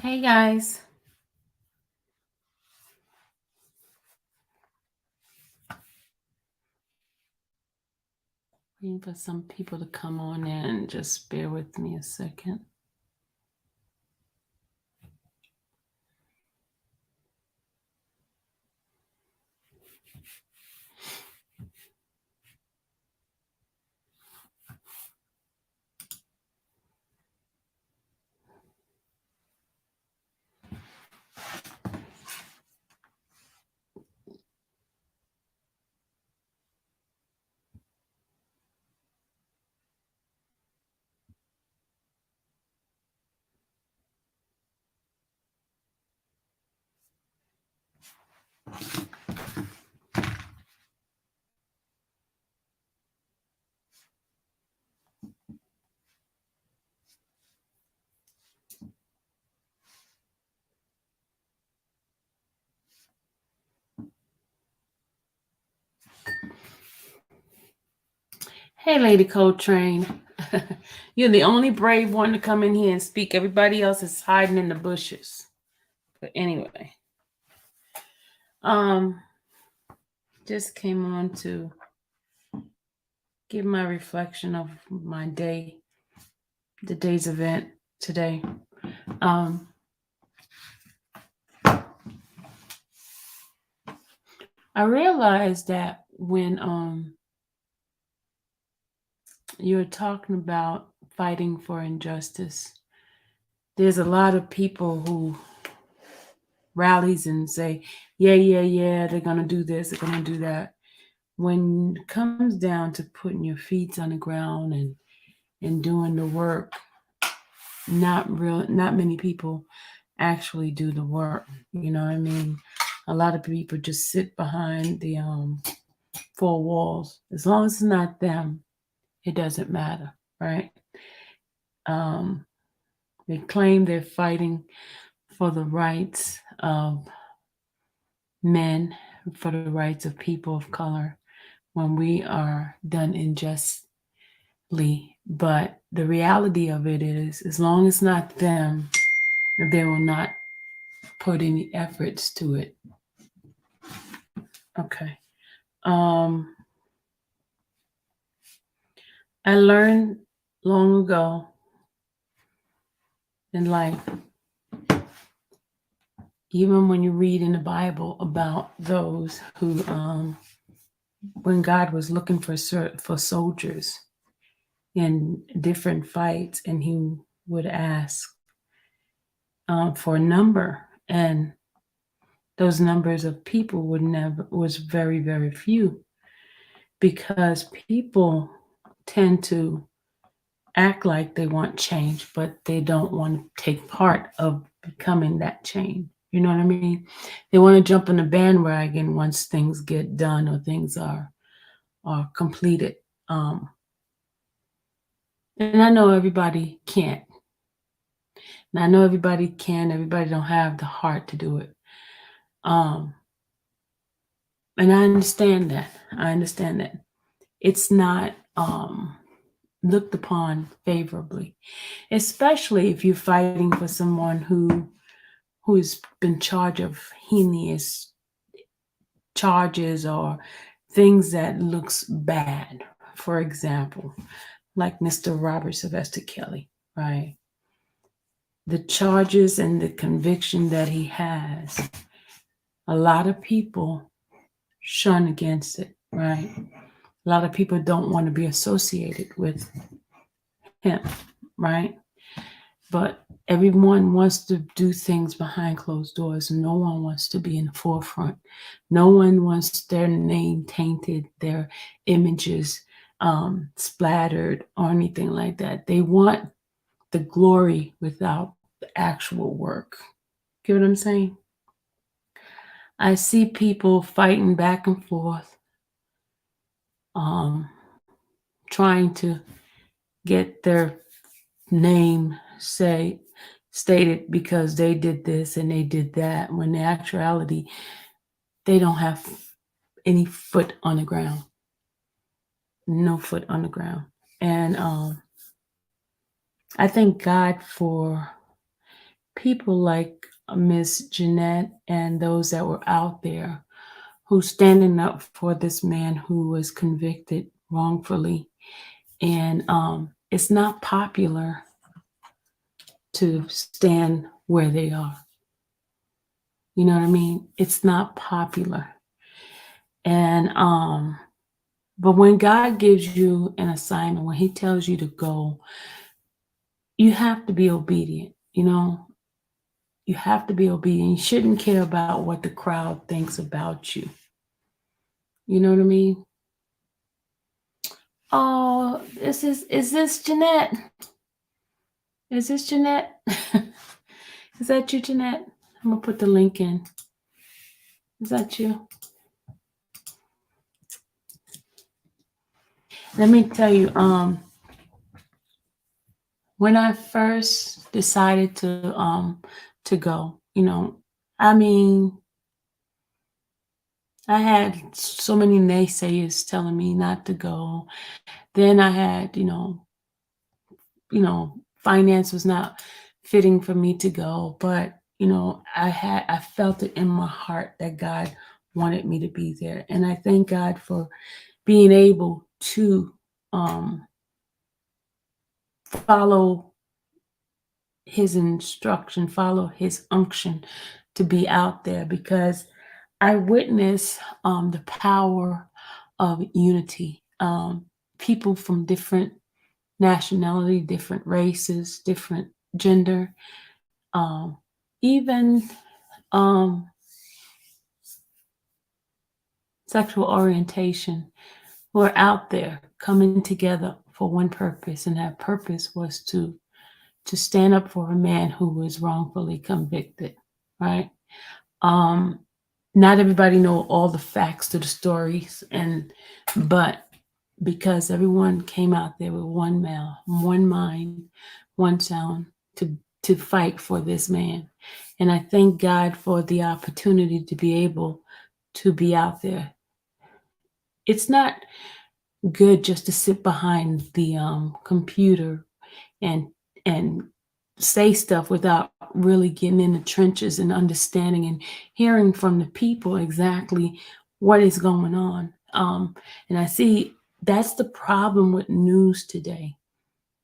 Hey guys, waiting for some people to come on in. Just bear with me a second. Hey, Lady Coltrane. You're the only brave one to come in here and speak. Everybody else is hiding in the bushes. But anyway, um, just came on to give my reflection of my day, the day's event today. Um, I realized that when you're talking about fighting for injustice, there's a lot of people who rallies and say, yeah, they're gonna do this, they're gonna do that. When it comes down to putting your feet on the ground and doing the work, not many people actually do the work. You know what I mean? A lot of people just sit behind the four walls. As long as it's not them, it doesn't matter, right? Um, they claim they're fighting for the rights of men, for the rights of people of color when we are done unjustly. But the reality of it is, as long as not them, they will not put any efforts to it. Okay. I learned long ago in life, even when you read in the Bible about those who, when God was looking for soldiers in different fights, and He would ask for a number, and those numbers of people was very, very few, because people tend to act like they want change, but they don't want to take part of becoming that change. You know what I mean? They want to jump on the bandwagon once things get done or things are completed. And I know everybody can't. And I know everybody can. Everybody don't have the heart to do it. And I understand that. It's not looked upon favorably, especially if you're fighting for someone who's been charged of heinous charges or things that looks bad. For example, like Mr. Robert Sylvester Kelly, right? The charges and the conviction that he has, a lot of people shun against it, right? A lot of people don't want to be associated with him, right? But everyone wants to do things behind closed doors. No one wants to be in the forefront. No one wants their name tainted, their images splattered, or anything like that. They want the glory without the actual work. Get what I'm saying? I see people fighting back and forth, trying to get their name stated because they did this and they did that, when in actuality they don't have any foot on the ground. No foot on the ground. And I thank God for people like Miss Jeanette and those that were out there who's standing up for this man who was convicted wrongfully. And it's not popular to stand where they are. You know what I mean? It's not popular. And but when God gives you an assignment, when he tells you to go, you have to be obedient, you know? You have to be obedient. You shouldn't care about what the crowd thinks about you. You know what I mean? Oh, is this Jeanette? Is this Jeanette? Is that you, Jeanette? I'm gonna put the link in. Is that you? Let me tell you, when I first decided to go, I mean, I had so many naysayers telling me not to go. Then I had, finance was not fitting for me to go, but I felt it in my heart that God wanted me to be there. And I thank God for being able to follow his instruction, follow his unction to be out there, because I witness the power of unity. People from different nationality, different races, different gender, um, even um, sexual orientation, were out there coming together for one purpose, and that purpose was to stand up for a man who was wrongfully convicted, right? Um, Not everybody know all the facts to the stories, but because everyone came out there with one mouth, one mind, one sound to fight for this man. And I thank God for the opportunity to be able to be out there. It's not good just to sit behind the computer and and say stuff without really getting in the trenches and understanding and hearing from the people exactly what is going on. And I see that's the problem with news today.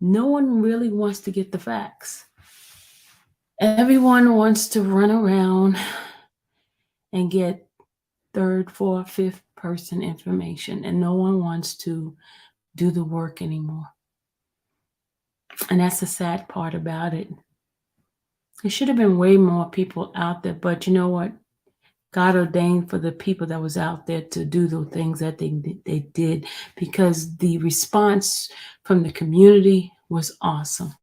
No one really wants to get the facts. Everyone wants to run around and get third, fourth, fifth person information, and no one wants to do the work anymore. And that's the sad part about it. There should have been way more people out there, but you know what? God ordained for the people that was out there to do the things that they did, because the response from the community was awesome.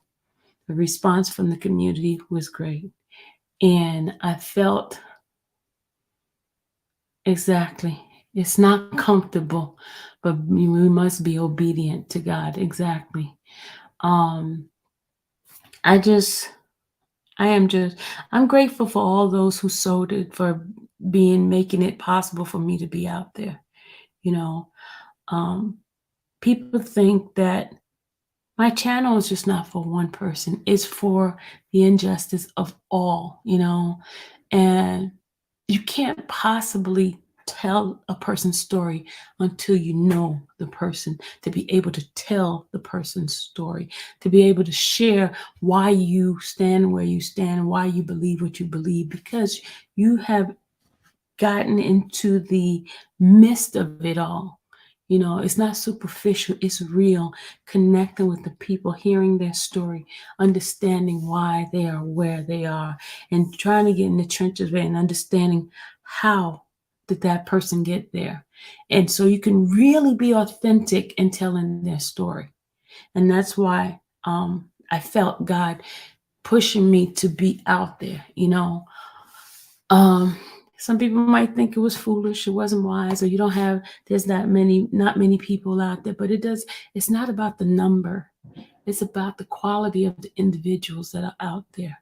The response from the community was great. And I felt exactly, it's not comfortable, but we must be obedient to God. Exactly. Um, I just I'm grateful for all those who sold it, for making it possible for me to be out there. You know, um, People think that my channel is just not for one person, it's for the injustice of all, and you can't possibly tell a person's story until you know the person, to be able to tell the person's story, to be able to share why you stand where you stand, why you believe what you believe, because you have gotten into the midst of it all. It's not superficial, it's real. Connecting with the people, hearing their story, understanding why they are where they are, and trying to get in the trenches of it and understanding how did that person get there. And so you can really be authentic in telling their story. And that's why I felt God pushing me to be out there. Um, some people might think it was foolish, it wasn't wise, or there's not many people out there, but it's not about the number. It's about the quality of the individuals that are out there.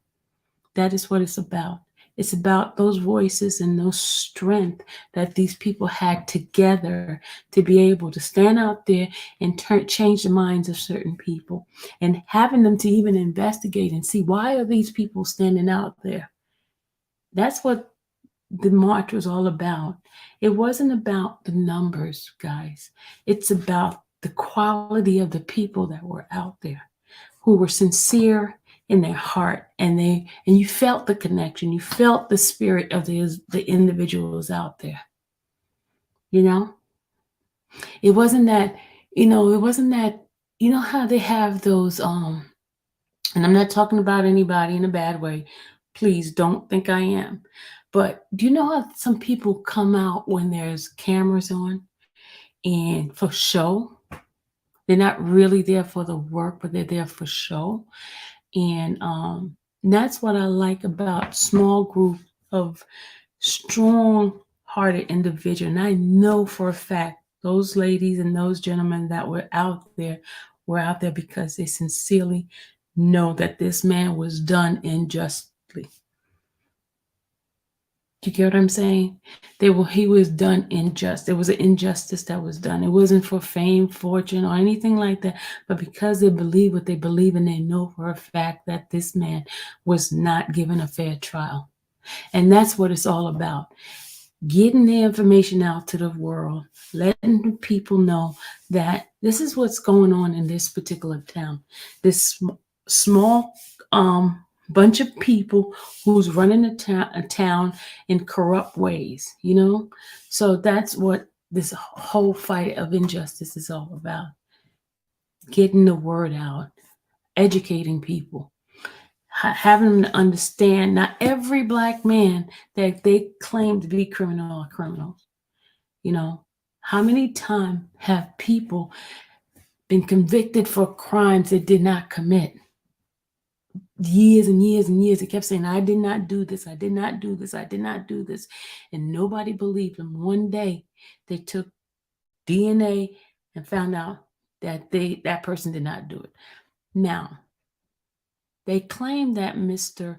That is what it's about. It's about those voices and those strength that these people had together to be able to stand out there and change the minds of certain people, and having them to even investigate and see why are these people standing out there. That's what the march was all about. It wasn't about the numbers, guys. It's about the quality of the people that were out there who were sincere in their heart, and you felt the connection. You felt the spirit of the individuals out there. You know, it wasn't that, it wasn't that, how they have those and I'm not talking about anybody in a bad way. Please don't think I am. But do you know how some people come out when there's cameras on and for show? They're not really there for the work, but they're there for show. And that's what I like about small group of strong hearted individual. And I know for a fact those ladies and those gentlemen that were out there because they sincerely know that this man was done unjustly. You get what I'm saying? He was done unjust. There was an injustice that was done. It wasn't for fame, fortune, or anything like that, but because they believe what they believe, and they know for a fact that this man was not given a fair trial. And that's what it's all about. Getting the information out to the world, letting people know that this is what's going on in this particular town. This small bunch of people who's running a town in corrupt ways, So that's what this whole fight of injustice is all about. Getting the word out, educating people, having them understand not every black man that they claim to be criminal are criminals. How many times have people been convicted for crimes they did not commit? Years and years and years, they kept saying, I did not do this, I did not do this, I did not do this. And nobody believed them. One day they took DNA and found out that that person did not do it. Now, they claim that Mr.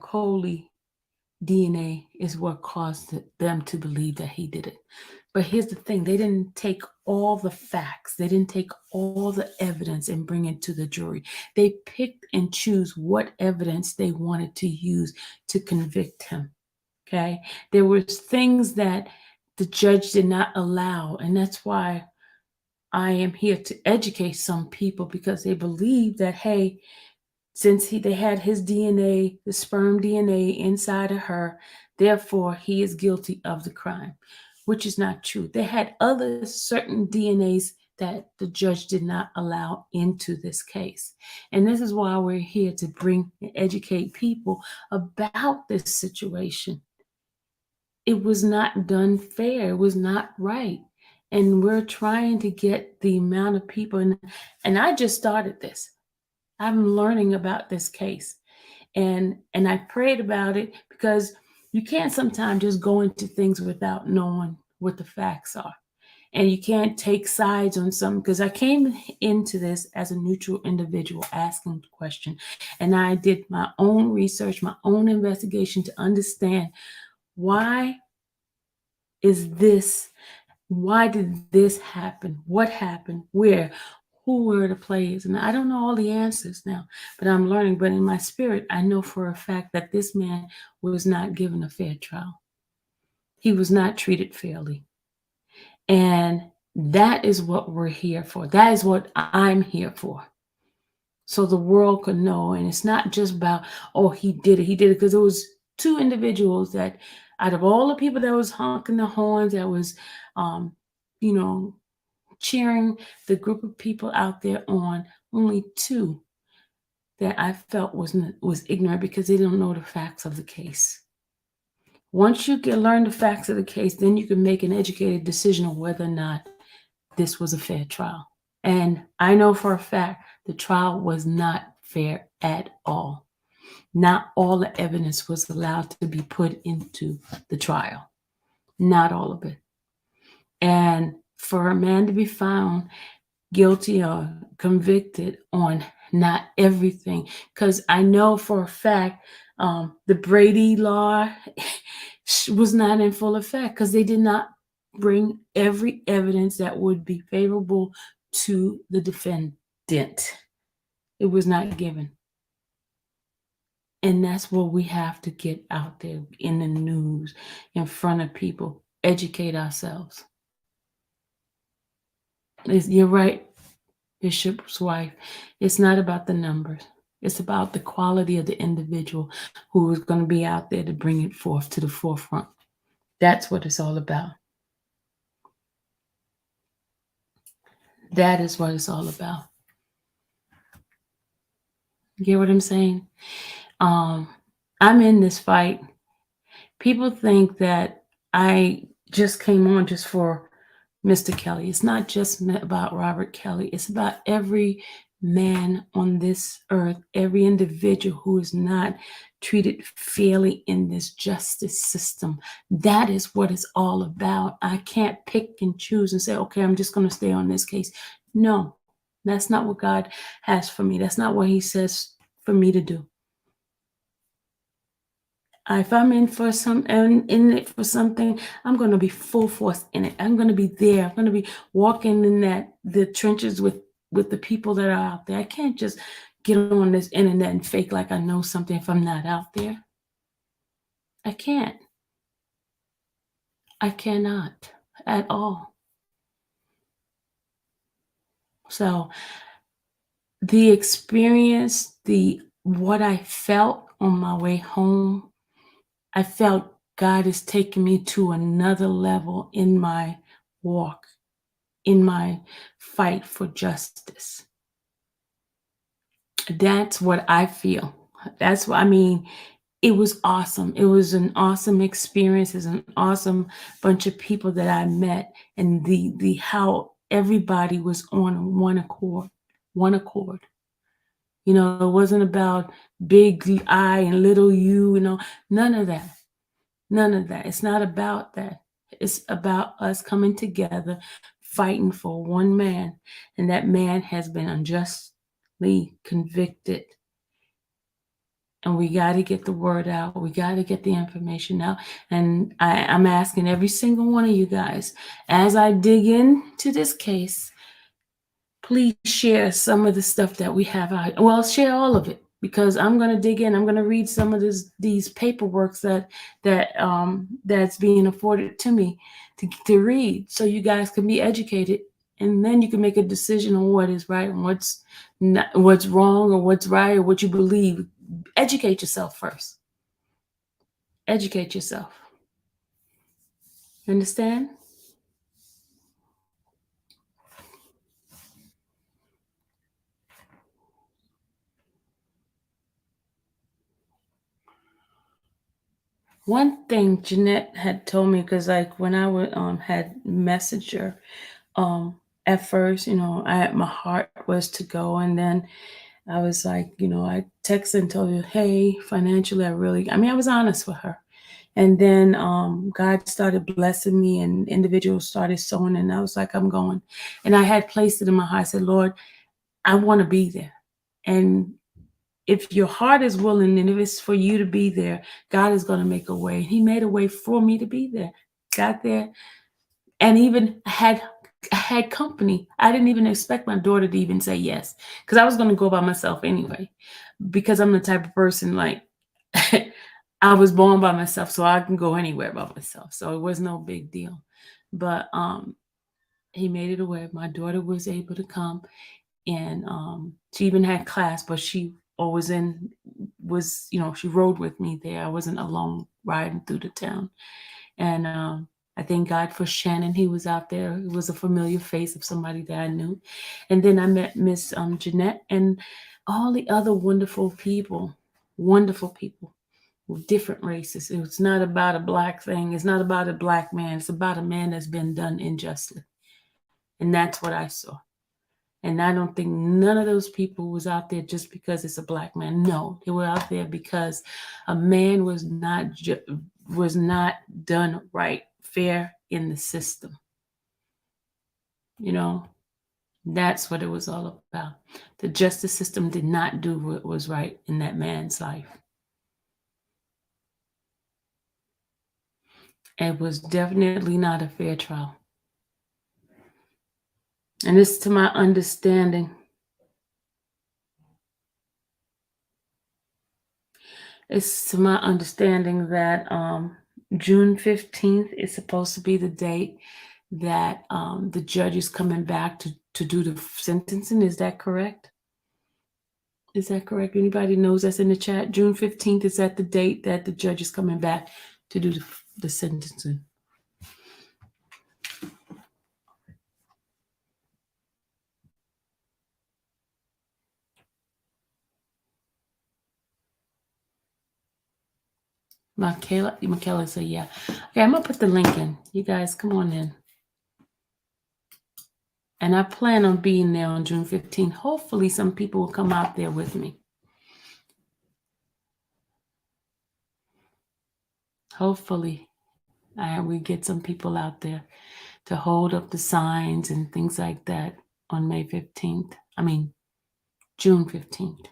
Coley DNA is what caused them to believe that he did it. But here's the thing, they didn't take all the facts, they didn't take all the evidence and bring it to the jury. They picked and choose what evidence they wanted to use to convict him. Okay? There was things that the judge did not allow, and that's why I am here to educate some people, because they believe that, hey, since they had his DNA, the sperm DNA inside of her, therefore he is guilty of the crime, which is not true. They had other certain DNAs that the judge did not allow into this case. And this is why we're here to bring and educate people about this situation. It was not done fair. It was not right. And we're trying to get the amount of people, and I just started this. I'm learning about this case, and I prayed about it, because you can't sometimes just go into things without knowing what the facts are, and you can't take sides on something. Because I came into this as a neutral individual asking the question, and I did my own research, my own investigation to understand why did this happen? What happened? Where? Who were the players? And I don't know all the answers now, but I'm learning. But in my spirit, I know for a fact that this man was not given a fair trial. He was not treated fairly. And that is what we're here for. That is what I'm here for. So the world could know. And it's not just about, oh, he did it. He did it. Because there was two individuals that, out of all the people that was honking the horns, that was, cheering the group of people out there on, only two that I felt was ignorant, because they don't know the facts of the case. Once you learn the facts of the case, then you can make an educated decision on whether or not this was a fair trial. And I know for a fact the trial was not fair at all. Not all the evidence was allowed to be put into the trial. Not all of it. And for a man to be found guilty or convicted on not everything, because I know for a fact the Brady law was not in full effect because they did not bring every evidence that would be favorable to the defendant. It was not given. And that's what we have to get out there in the news, in front of people, educate ourselves. You're right, Bishop's wife. It's not about the numbers. It's about the quality of the individual who is going to be out there to bring it forth to the forefront. That's what it's all about. That is what it's all about. You get what I'm saying? I'm in this fight. People think that I just came on just for Mr. Kelly. It's not just about Robert Kelly. It's about every man on this earth, every individual who is not treated fairly in this justice system. That is what it's all about. I can't pick and choose and say, okay, I'm just going to stay on this case. No, that's not what God has for me. That's not what He says for me to do. If I'm in it for something, I'm going to be full force in it. I'm going to be there. I'm going to be walking in the trenches with the people that are out there. I can't just get on this internet and fake like I know something if I'm not out there. I can't. I cannot at all. So the experience, what I felt on my way home, I felt God is taking me to another level in my walk, in my fight for justice. That's what I feel. That's what I mean. It was awesome. It was an awesome experience. It's an awesome bunch of people that I met, and the how everybody was on one accord. One accord. You know, it wasn't about big I and little you, none of that. None of that. It's not about that. It's about us coming together, fighting for one man, and that man has been unjustly convicted. And we got to get the word out. We got to get the information out. And I'm asking every single one of you guys, as I dig into this case, please share some of the stuff that we have out. Well, share all of it, because I'm going to dig in. I'm going to read some of these paperworks that's being afforded to me to read, so you guys can be educated, and then you can make a decision on what is right and what's wrong, or what's right, or what you believe. Educate yourself first. Educate yourself. Understand? One thing Jeanette had told me, because like when I would had messaged her, at first, my heart was to go, and then I was like, I texted and told her, hey, financially, I was honest with her. And then God started blessing me, and individuals started sowing, and I was like, I'm going. And I had placed it in my heart. I said, Lord, I want to be there. And if your heart is willing, and if it's for you to be there, God is going to make a way. He made a way for me to be there. Got there, and even had company. I didn't even expect my daughter to even say yes, because I was going to go by myself anyway, because I'm the type of person, like, I was born by myself, so I can go anywhere by myself. So it was no big deal. But he made it a way. My daughter was able to come, and she even had class, but she always she rode with me there. I wasn't alone riding through the town. And I thank God for Shannon. He was out there. He was a familiar face of somebody that I knew. And then I met Miss Jeanette and all the other wonderful people with different races. It's not about a black thing. It's not about a black man. It's about a man that's been done unjustly. And that's what I saw. And I don't think none of those people was out there just because it's a black man. No, they were out there because a man was not done right, fair in the system. That's what it was all about. The justice system did not do what was right in that man's life. It was definitely not a fair trial. And it's to my understanding. It's to my understanding that June 15th is supposed to be the date that the judge is coming back to do the sentencing. Is that correct? Is that correct? Anybody knows that's in the chat? June 15th, is that the date that the judge is coming back to do the sentencing? Michaela said, yeah. Okay, I'm going to put the link in. You guys, come on in. And I plan on being there on June 15th. Hopefully some people will come out there with me. Hopefully we get some people out there to hold up the signs and things like that on May 15th. I mean, June 15th.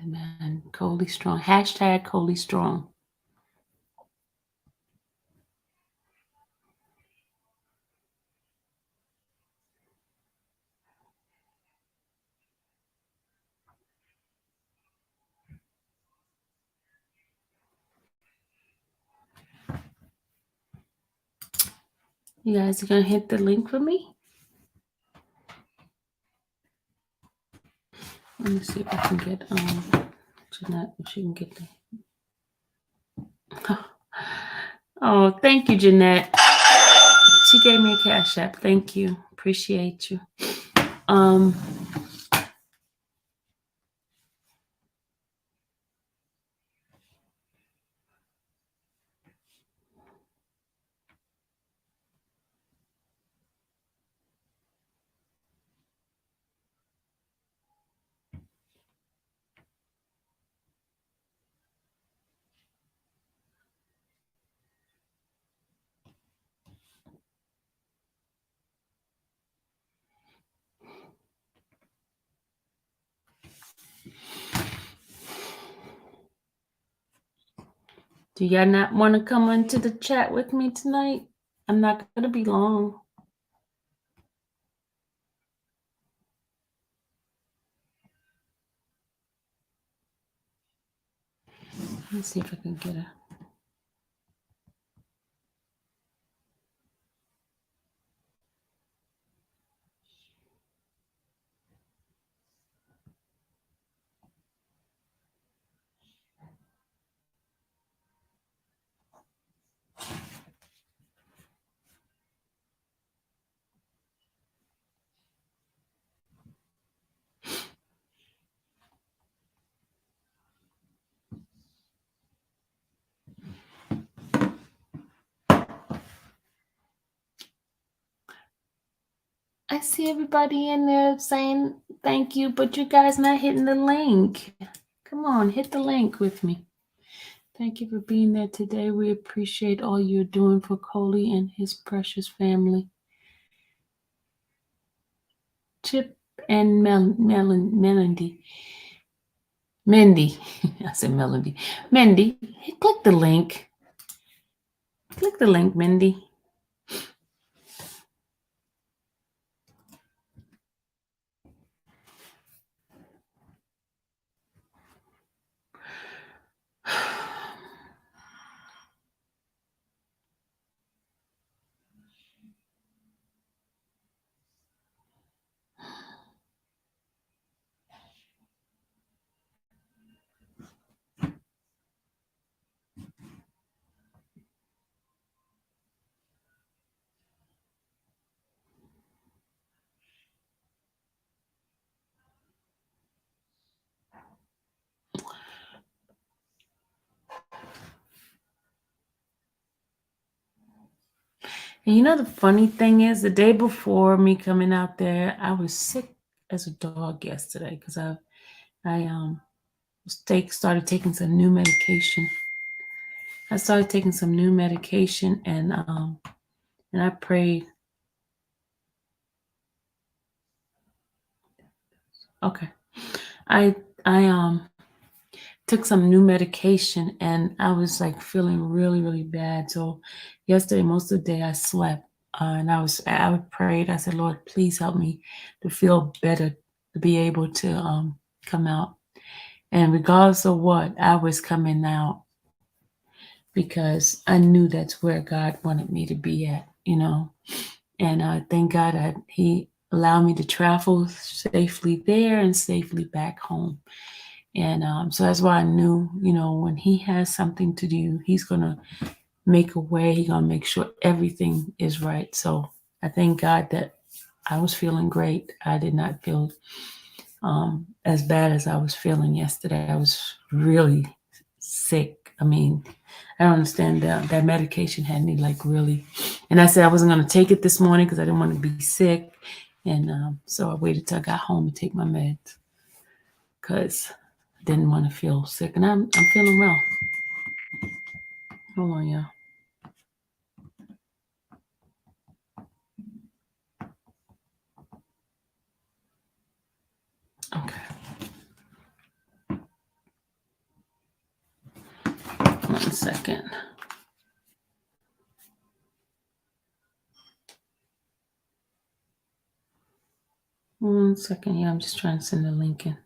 Man, Coley Strong. Hashtag Coley Strong. You guys are going to hit the link for me? Let me see if I can get Jeanette, if she can get the. Oh, thank you, Jeanette. She gave me a cash app. Thank you. Appreciate you. Do y'all not want to come into the chat with me tonight? I'm not going to be long. Let me see if I can get her. I see everybody in there saying thank you, but you guys not hitting the link. Come on, hit the link with me. Thank you for being there today. We appreciate all you're doing for Coley and his precious family. Chip and Melody. Mindy. I said Melody. Mindy, click the link. Click the link, Mindy. And you know the funny thing is, the day before me coming out there, I was sick as a dog yesterday because I started taking some new medication. I started taking some new medication, and I prayed. Okay, I I took some new medication, and I was like feeling really really bad. So yesterday, most of the day, I slept, and I prayed. I said, Lord, please help me to feel better, to be able to come out. And regardless of what, I was coming out because I knew that's where God wanted me to be at. And thank God that He allowed me to travel safely there and safely back home. And so that's why I knew, when He has something to do, He's going to make a way. He's going to make sure everything is right. So I thank God that I was feeling great. I did not feel as bad as I was feeling yesterday. I was really sick. I mean, I don't understand that medication had me like really. And I said I wasn't going to take it this morning because I didn't want to be sick. And so I waited till I got home to take my meds because I didn't want to feel sick. And I'm feeling well. Hold on, y'all. Okay. 1 second. One second. Yeah, I'm just trying to send the link in.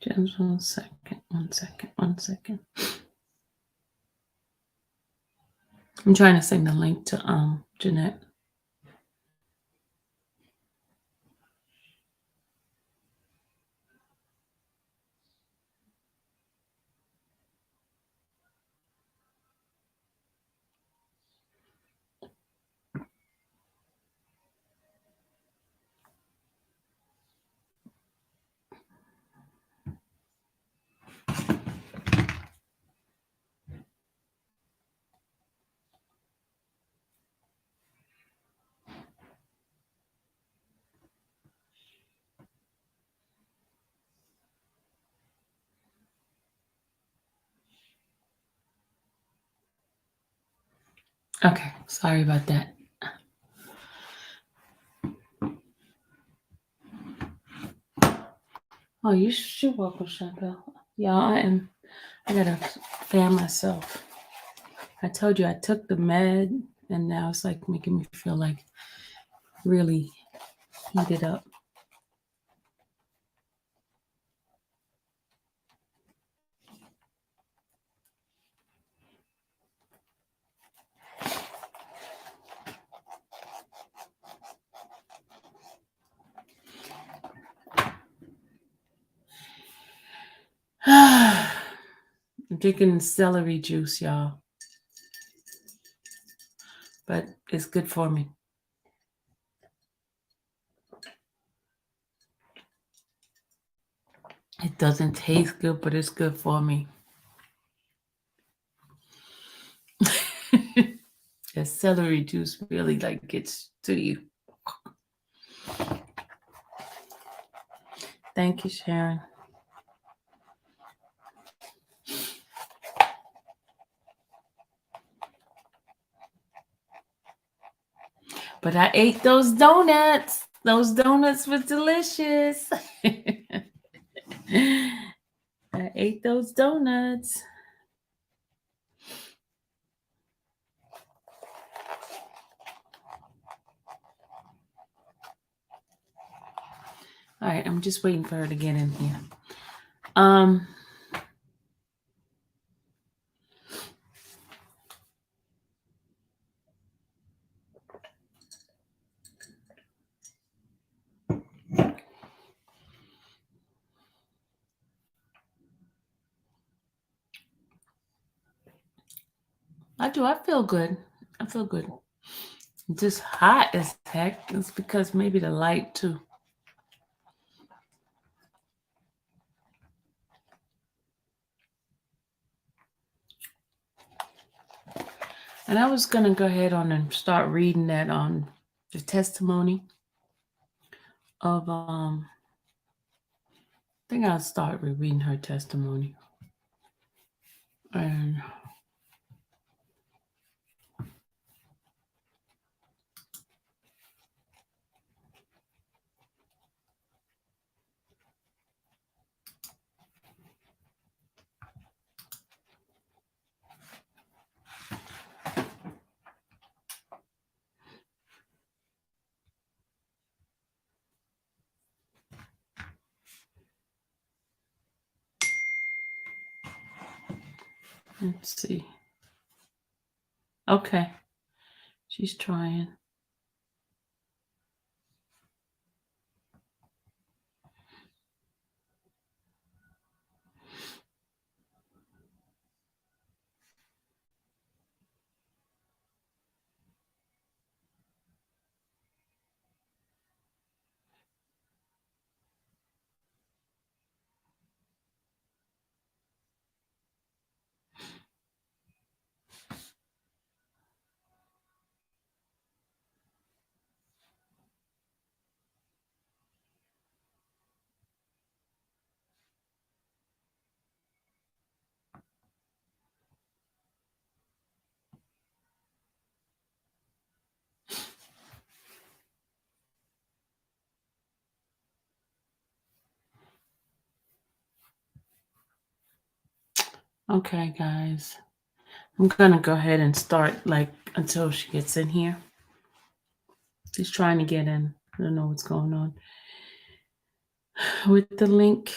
Just 1 second. 1 second. 1 second. I'm trying to send the link to Jeanette. Okay, sorry about that. Oh, you're welcome, Chantel. Yeah, I gotta fan myself. I told you I took the med, and now it's like making me feel like really heated up. I'm drinking celery juice, y'all, but it's good for me. It doesn't taste good, but it's good for me. The celery juice really like gets to you. Thank you, Sharon. But I ate those donuts. Those donuts were delicious. I ate those donuts. All right, I'm just waiting for her to get in here. Um, I feel good. I feel good. Just hot as heck. It's because maybe the light too. And I was gonna go ahead on and start reading that the testimony of I think I'll start with reading her testimony. And let's see. Okay, she's trying. Okay, guys. I'm gonna go ahead and start like until she gets in here. She's trying to get in. I don't know what's going on with the link.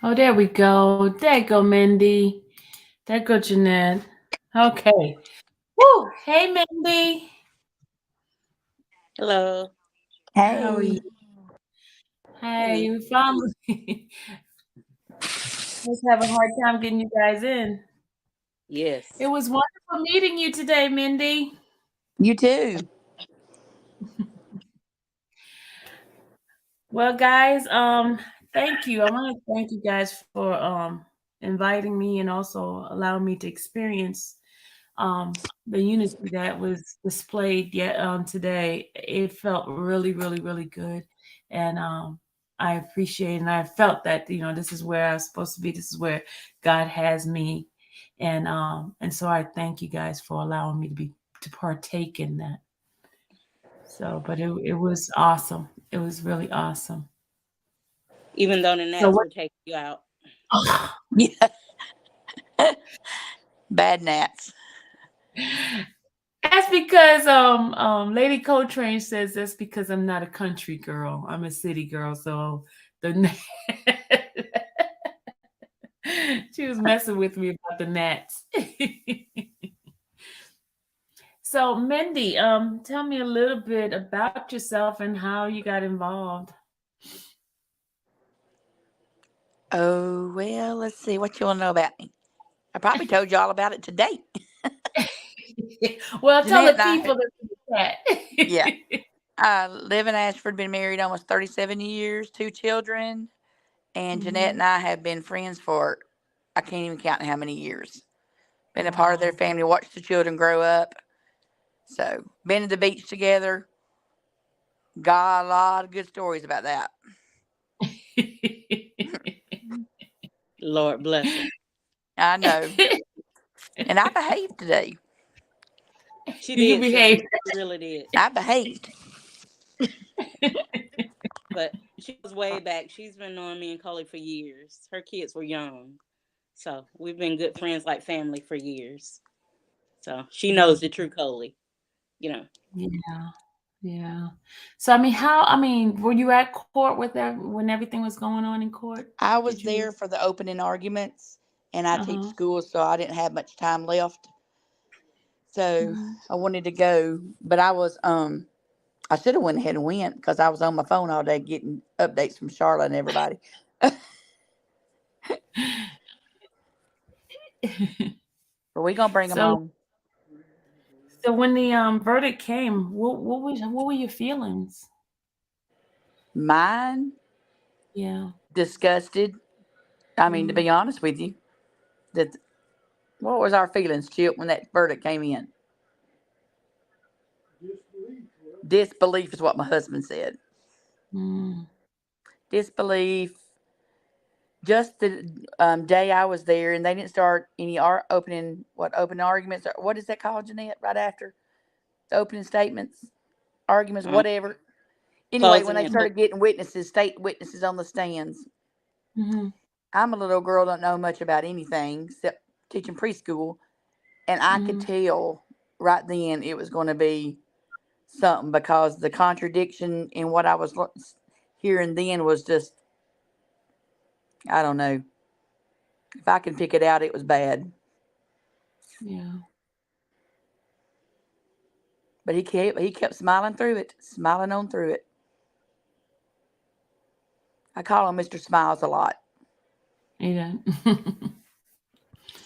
Oh, there we go. There go Mindy. There go Jeanette. Okay. Woo! Hey, Mindy. Hello. How are you? Hey, Hey, Hey. you finally. Let's have a hard time getting you guys in. Yes. It was wonderful meeting you today, Mindy. you too. Well, guys, thank you. I want to thank you guys for inviting me and also allowing me to experience the unity that was displayed yet today. It felt really, really, really good, and I appreciate and I felt that this is where I'm supposed to be. This is where God has me, and so I thank you guys for allowing me to partake in that. So, but it was awesome. It was really awesome. Even though the So gnats what? were taking you out. Yeah, bad gnats. That's because Lady Coltrane says that's because I'm not a country girl. I'm a city girl. So the she was messing with me about the gnats. So Mindy, tell me a little bit about yourself and how you got involved. Oh, well, let's see what you want to know about me. I probably told you all about it today. Well, tell Jeanette the and I, people that in the yeah, chat. I live in Ashford, been married almost 37 years, two children, and Jeanette Hmm. and I have been friends for, I can't even count how many years. Been a part of their Wow. family, watched the children grow up. So, been to the beach together. Got a lot of good stories about that. Lord bless her. I know. And I behaved today. She You did, behave. Shirley. She really did. I behaved. But she goes way back. She's been knowing me and Coley for years. Her kids were young. So we've been good friends like family for years. So she knows the true Coley, you know. Yeah. Yeah. So I mean, were you at court with that when everything was going on in court? I was Did you? there for the opening arguments, and I teach Uh-huh. school, so I didn't have much time left. So Hmm. I wanted to go, but I should have went ahead and went because I was on my phone all day getting updates from Charlotte and everybody. But we gonna bring them So home. so when the verdict came, what were your feelings? Mine, Yeah. disgusted. I mean, to Mm. be honest with you, that what was our feelings, Chip, when that verdict came in? Disbelief is what my husband said. Mm. Disbelief. Just the day I was there, and they didn't start any open arguments, or what is that called, Jeanette? Right after the opening statements, arguments, Um, whatever. Anyway, when Closing they and started getting state witnesses on the stands, Hmm. I'm a little girl, don't know much about anything except teaching preschool, and I could Hmm. tell right then it was going to be something because the contradiction in what I was hearing then was just, I don't know. If I can pick it out, it was bad. Yeah. But he kept smiling through it, smiling on through it. I call him Mr. Smiles a lot. Yeah.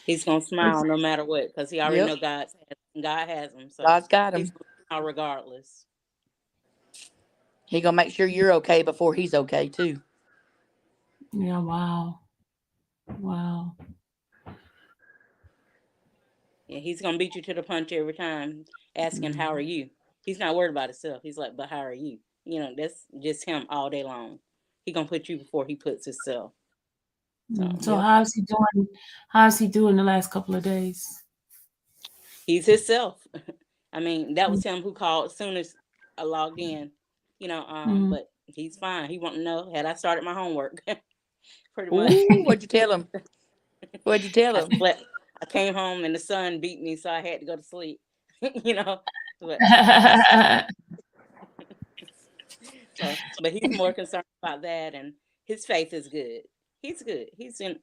he's gonna It's- smile no matter what, because he already Yep, know God has him. So God's got he's him. gonna smile regardless. He gonna make sure you're okay before he's okay too. yeah. Wow. Wow. Yeah, he's gonna beat you to the punch every time, asking how are Mhm. you. He's not worried about himself. He's like, but how are you? You know, that's just him all day long. He gonna put you before he puts himself. So So Yep. how's he doing? How's he doing the last couple of days? he's himself. I mean, that was him who called as soon as I logged in. Mm-hmm. But he's fine. He want to know had I started my homework, pretty much. Ooh, what'd you tell him? What'd you tell I him? slept. I came home and the sun beat me, so I had to go to sleep. you know, but he's fine. So, but he's more concerned about that, and his faith is good. He's good. He's in,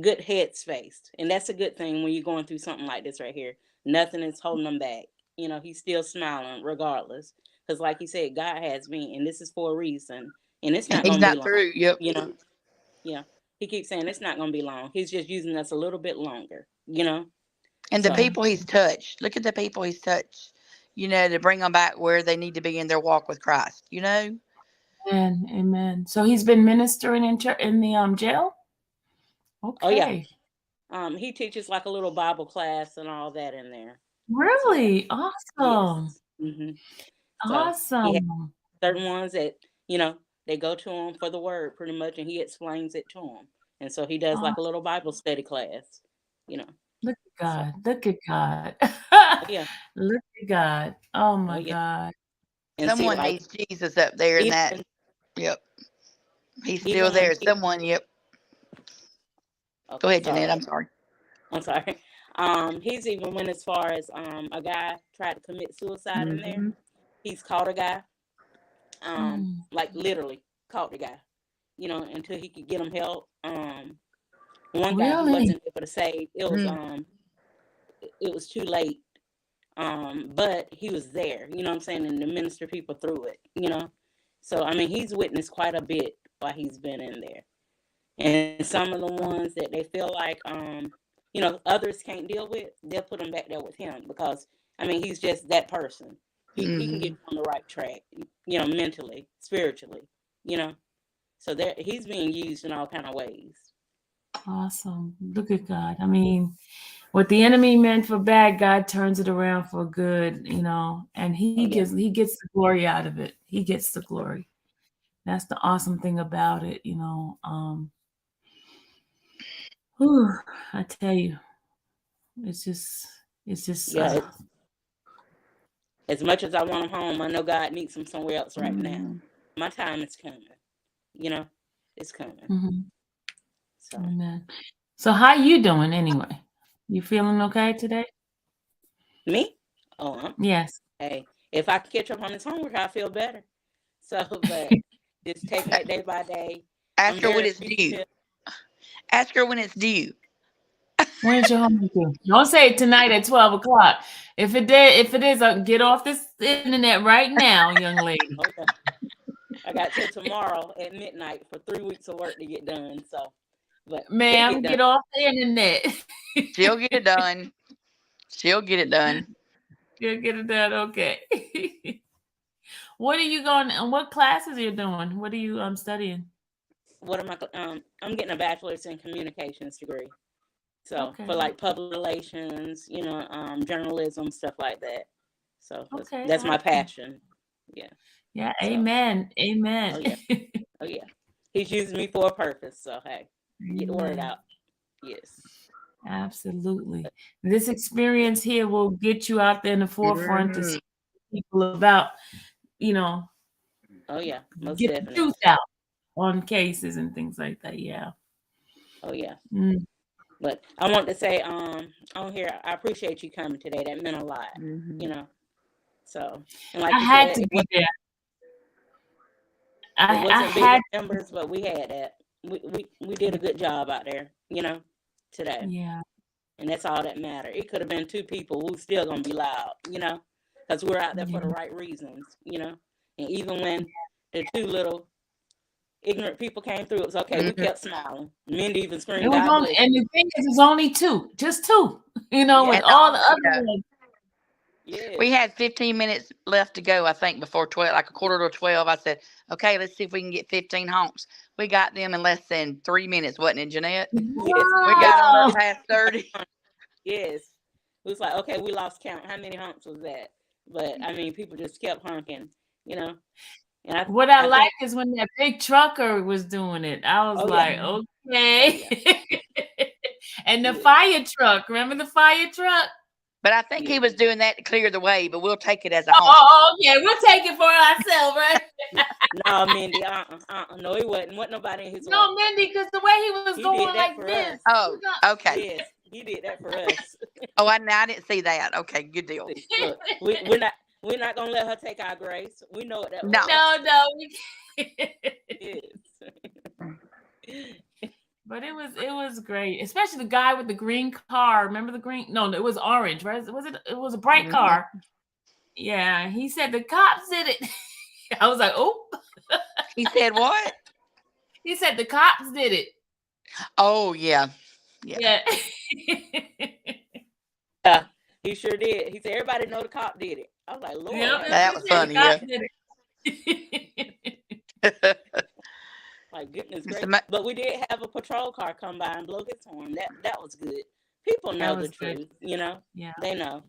good headspace, and that's a good thing when you're going through something like this right here. Nothing is holding him back. He's still smiling regardless, because like he said, God has me, and this is for a reason, and it's And not he's gonna be not long. through. Yep. You know, yeah. He keeps saying it's not gonna be long. He's just using us a little bit longer. And the So Yeah. people he's touched. Look at the people he's touched. To bring them back where they need to be in their walk with Christ. Amen. Amen. So he's been ministering in the jail? oh yeah, Okay. he teaches like a little Bible class and all that in there. So Really? yes. Awesome. So he has Awesome. certain ones that they go to him for the word pretty much, and he explains it to them. And so he does Aw, like a little Bible study class. You know. look at So God. Look at God. oh yeah, Look at God. Oh oh my yeah, God. and see Someone like needs Jesus up there in that. even Yep. He's still even when there. Someone, yep. Go okay, ahead, Jeanette. sorry, I'm sorry. I'm sorry. He's even went as far as a guy tried to commit suicide in there. Hmm. He's caught a guy, Mm. like literally caught the guy, until he could get him help. One guy he Really? wasn't able to save. Mm. It was too late. But he was there, you know what I'm saying, and the minister people through it. So I mean he's witnessed quite a bit while he's been in there. And some of the ones that they feel like others can't deal with, they'll put them back there with him because I mean he's just that person. He can get Hmm. you on the right track, mentally, spiritually, you know. So there he's being used in all kind of ways. Awesome. Look at God. I mean, what the enemy meant for bad, God turns it around for good, and Oh yeah. he gets the glory out of it. He gets the glory. That's the awesome thing about it. Whew, I tell you, it's just Yeah, as much as I want him home, I know God needs him somewhere else right now. My time is coming. You know, it's coming. mhm. So Amen. So how you doing anyway? You feeling okay today? me, I'm Yes. hey. If I can catch up on this homework, I feel better. So, but just taking it day by day. I'm Ask her when very it's due. appreciative. Ask her when it's due. When's your homework due? Don't say it tonight at 12:00. If it is, get off this internet right now, young lady. Okay. I got till tomorrow at midnight for 3 weeks of work to get done. So, but it'll Ma'am, get get done. off the internet. She'll get it done. She'll get it done. You'll get it done, okay. What are you going? What classes are you doing? What are you studying? What am I? I'm getting a bachelor's in communications degree. So Okay. for like public relations, journalism, stuff like that. So Okay. that's my Awesome. passion. Yeah. Yeah. So, Amen. Amen. oh yeah. Oh yeah. He's using me for a purpose. So hey, get the word Amen. out. Yes. Absolutely. This experience here will get you out there in the forefront to Mhm. speak to people about, you know, Oh yeah. Most get the definitely. truth out on cases and things like that. Yeah. Oh yeah. Mm. But I want to say, on here, I appreciate you coming today. That meant a lot. Mhm. So, and like I you had said, to it be there. I wasn't big had. in numbers, but we had that. We did a good job out there, today. Yeah. And that's all that mattered. It could have been 2 people who's still gonna be loud, because we're out there Yeah. for the right reasons, And even when the 2 little ignorant people came through, it was okay. We Mhm. kept smiling. Mindy even It screamed, was "God only, bless and you." the thing is, it's only 2, just 2. Yeah. With And all the other yeah, ones. Yes. we had 15 minutes left to go, I think, before 12, like a quarter to 12. I said, okay, let's see if we can get 15 honks. We got them in less than 3 minutes, wasn't it, Jeanette? Yes. We got them Wow. up past 30. Yes. It was like, okay, we lost count. How many humps was that? But I mean, people just kept honking, And What I I like think, is when that big trucker was doing it. I was oh like, yeah, oh okay. yeah, And the yes, fire truck. Remember the fire truck? But I think he yes. was doing that to clear the way, but we'll take it as a honk. Oh, yeah. We'll take it for ourselves, right? No, Mindy, no, he wasn't. Wasn't nobody in his way. No, Mindy, because the way he was He going did that like for this. us. Oh, okay. Yes, he did that for us. Oh, I didn't see that. Okay, good deal. See, look, we're not gonna let her take our grace. We know what that No. was. No, we can't. Yes. But it was great, especially the guy with the green car. Remember the green? No, it was orange, right? Was it? It was a bright Mhm. car. Yeah, he said the cops did it. I was like, oh. He said what? He said the cops did it. Oh, yeah. Yeah. Yeah, he sure did. He said everybody know the cop did it. I was like, Lord, Yep, That he was said the funny, cops yeah. did it. my goodness Mr. gracious. Ma- But we did have a patrol car come by and blow his horn. That was good. People know the was good. truth, Yeah. They know.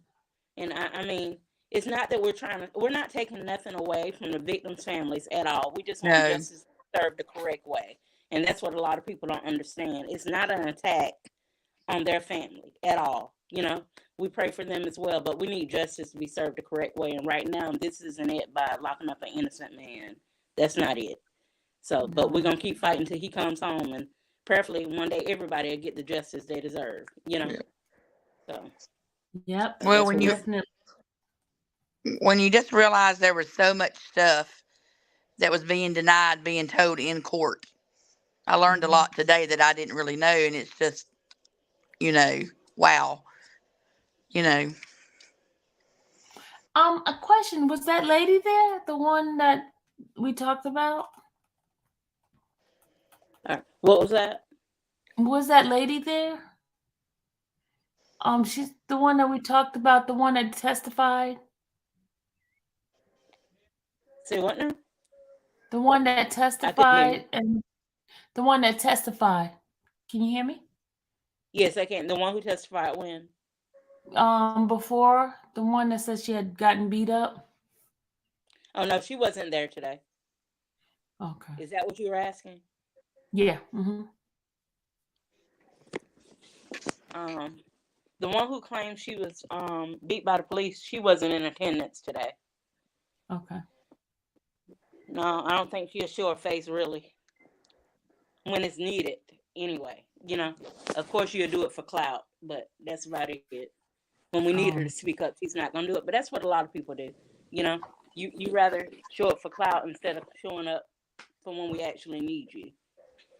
And I mean, it's not that we're not taking nothing away from the victims' families at all. We just want No. justice served the correct way. And that's what a lot of people don't understand. It's not an attack on their family at all. We pray for them as well, but we need justice to be served the correct way. And right now, this isn't it by locking up an innocent man. That's not it. So, but we're gonna keep fighting till he comes home, and prayerfully one day everybody will get the justice they deserve. Yeah. So. Yep. Well, That's Definitely. when you just realize there was so much stuff that was being denied being told in court, I learned a lot today that I didn't really know, and it's just, wow. A question, was that lady there? The one that we talked about? What was that? Was that lady there? She's the one that we talked about, the one that testified. Say what now? The one that I couldn't hear you. testified and the one that testified. Can you hear me? Yes, I can. The one who testified when? Before, the one that said she had gotten beat up. Oh no, she wasn't there today. Okay. Is that what you were asking? Yeah. Mm-hmm. The one who claimed she was beat by the police, she wasn't in attendance today. Okay. No, I don't think she'll show her face really when it's needed. Anyway, of course you'll do it for clout, but that's about it. When we need her to speak up, she's not gonna do it. But that's what a lot of people do. You rather show up for clout instead of showing up for when we actually need you.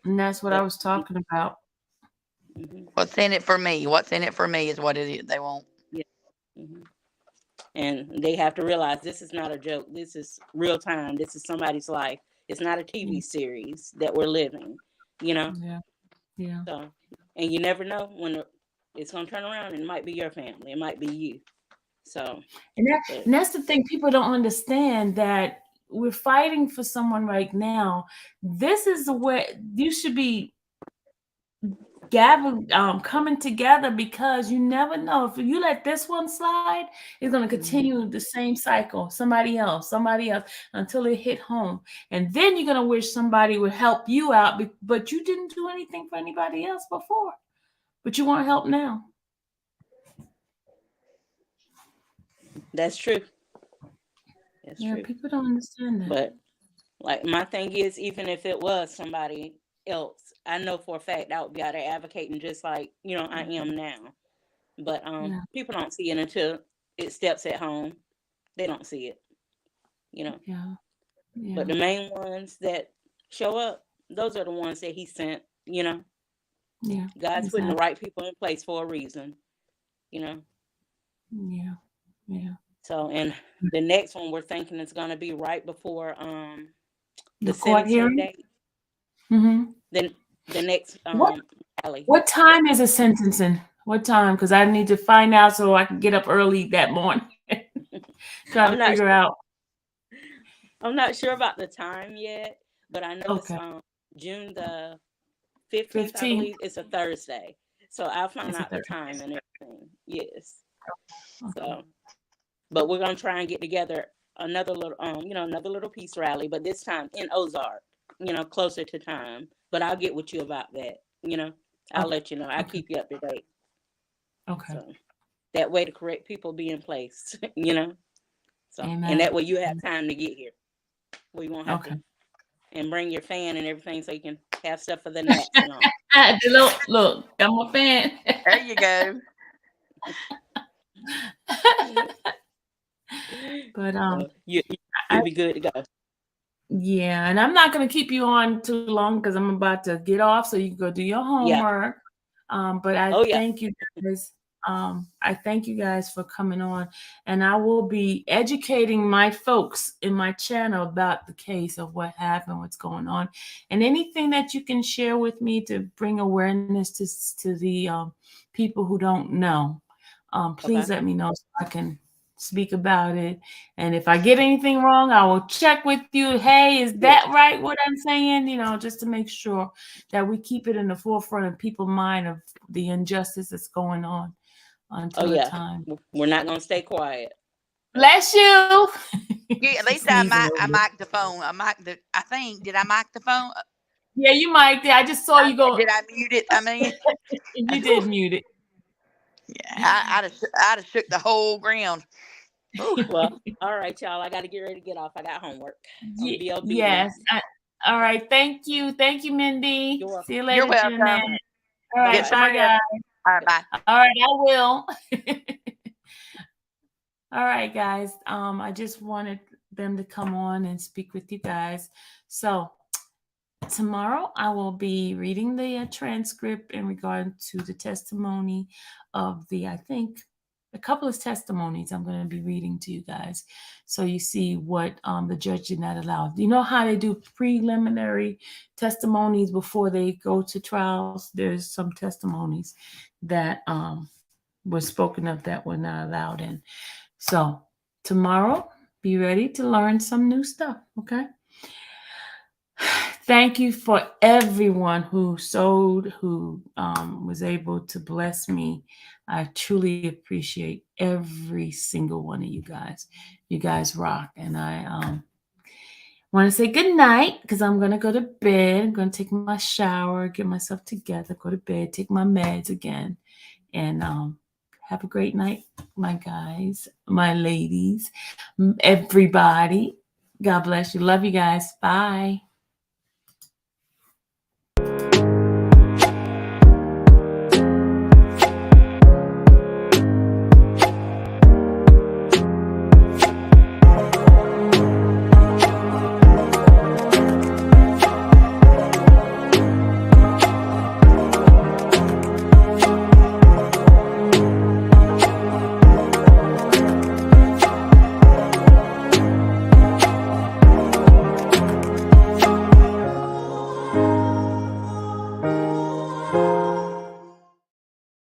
And that's what I was talking about. What's in it for me? What's in it for me is what it is they want. Yeah. And they have to realize this is not a joke. This is real time. This is somebody's life. It's not a TV series that we're living. Yeah. So, and you never know when it's gonna turn around, and it might be your family. It might be you. So, and that's the thing. People don't understand that we're fighting for someone right now. This is the way you should be coming together, because you never know. If you let this one slide, it's going to continue the same cycle. Somebody else until it hit home. And then you're going to wish somebody would help you out, but you didn't do anything for anybody else before. But you want help now. That's true. That's true. People don't understand that. But like my thing is, even if it was somebody else, I know for a fact I would be out there advocating just like I am now. But people don't see it until it steps at home. They don't see it. Yeah. But the main ones that show up, those are the ones that he sent. Yeah. God's putting the right people in place for a reason. Yeah. So, and the next one we're thinking is going to be right before the court hearing date. Then the next rally. What time is the sentencing? What time? Because I need to find out so I can get up early that morning. Trying to figure out. I'm not sure about the time yet, but I know it's June the 15th. I believe it's a Thursday. So I'll find out the time and everything. Yes. So, but we're gonna try and get together another little peace rally, but this time in Ozark. Closer to time. But I'll get with you about that. I'll let you know. I'll keep you up to date. Okay. So that way the correct people be in place. So Amen. And that way you have time to get here. We won't have to. And bring your fan and everything so you can have stuff for the naps and all. Look, I'm a fan. There you go. But you'll be good to go. Yeah, and I'm not going to keep you on too long because I'm about to get off, so you can go do your homework. But I thank you guys. I thank you guys for coming on, and I will be educating my folks in my channel about the case of what happened, what's going on, and anything that you can share with me to bring awareness to the people who don't know. Please let me know so I can speak about it. And if I get anything wrong, I will check with you. Hey, is that right, what I'm saying? Just to make sure that we keep it in the forefront of people's mind of the injustice that's going on until the time. We're not going to stay quiet. Bless you. Yeah, at least I mic'd the phone. Did I mic the phone? Yeah, you mic'd it. I just saw you go. Did I mute it? I mean, you did mute it. Yeah, I'd have shook the whole ground. Well, all right, y'all. I got to get ready to get off. I got homework. Yes. All right. Thank you, Mindy. See you later. You're welcome. All right. Bye, guys. All right. Bye. All right. I will. All right, guys. I just wanted them to come on and speak with you guys. So tomorrow I will be reading the transcript in regard to the testimony of I think a couple of testimonies I'm going to be reading to you guys. So you see what the judge did not allow. You know how they do preliminary testimonies before they go to trials? There's some testimonies that were spoken of that were not allowed in. So tomorrow, be ready to learn some new stuff, okay? Thank you for everyone who sewed, who was able to bless me. I truly appreciate every single one of you guys. You guys rock. And I want to say good night because I'm going to go to bed. I'm going to take my shower, get myself together, go to bed, take my meds again. And have a great night, my guys, my ladies, everybody. God bless you. Love you guys. Bye.